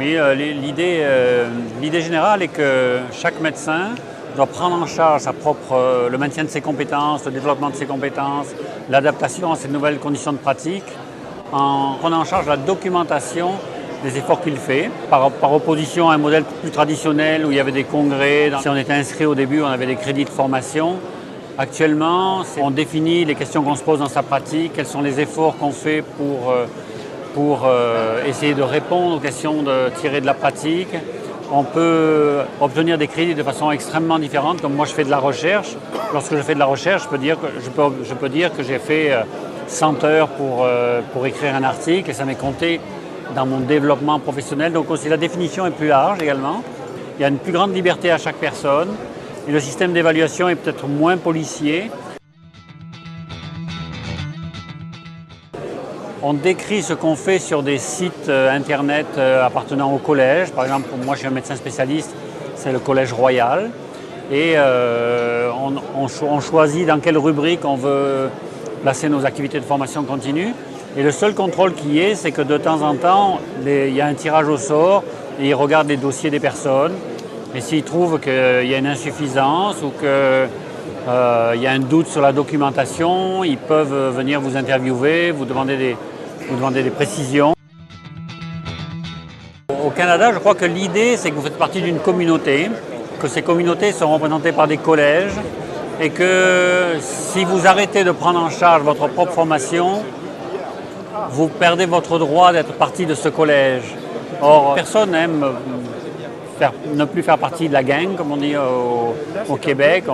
Oui, l'idée générale est que chaque médecin doit prendre en charge le maintien de ses compétences, le développement de ses compétences, l'adaptation à ces nouvelles conditions de pratique, en prenant en charge la documentation des efforts qu'il fait, par opposition à un modèle plus traditionnel où il y avait des congrès. Si on était inscrit au début, on avait des crédits de formation. Actuellement, on définit les questions qu'on se pose dans sa pratique, quels sont les efforts qu'on fait pour essayer de répondre aux questions tirées de la pratique. On peut obtenir des crédits de façon extrêmement différente, comme moi je fais de la recherche. Lorsque je fais de la recherche, je peux dire que j'ai fait 100 heures pour écrire un article et ça m'est compté dans mon développement professionnel. Donc aussi la définition est plus large également. Il y a une plus grande liberté à chaque personne et le système d'évaluation est peut-être moins policier. On décrit ce qu'on fait sur des sites internet appartenant au collège. Par exemple, moi je suis un médecin spécialiste, c'est le Collège Royal. Et on choisit dans quelle rubrique on veut placer nos activités de formation continue. Et le seul contrôle qu'il y ait, c'est que de temps en temps, il y a un tirage au sort et ils regardent les dossiers des personnes. Et s'ils trouvent qu'il y a une insuffisance ou qu'il y a un doute sur la documentation, ils peuvent venir vous interviewer, vous demander des précisions. Au Canada, je crois que l'idée, c'est que vous faites partie d'une communauté, que ces communautés sont représentées par des collèges et que si vous arrêtez de prendre en charge votre propre formation, vous perdez votre droit d'être partie de ce collège. Or, personne n'aime ne plus faire partie de la gang, comme on dit au Québec.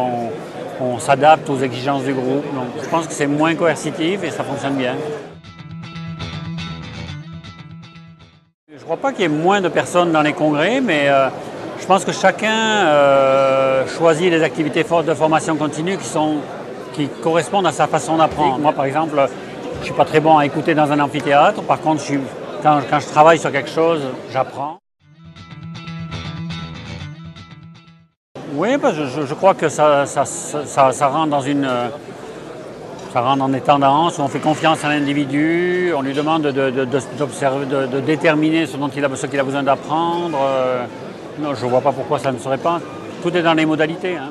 On s'adapte aux exigences du groupe. Donc, je pense que c'est moins coercitif et ça fonctionne bien. Je ne crois pas qu'il y ait moins de personnes dans les congrès, mais je pense que chacun choisit les activités de formation continue qui correspondent à sa façon d'apprendre. Moi, par exemple, je ne suis pas très bon à écouter dans un amphithéâtre. Par contre, quand je travaille sur quelque chose, j'apprends. Oui, parce que je crois que ça rentre ça rentre dans des tendances où on fait confiance à l'individu, on lui demande d'observer, de déterminer ce qu'il a besoin d'apprendre. Non, je ne vois pas pourquoi ça ne serait pas. Tout est dans les modalités. Hein.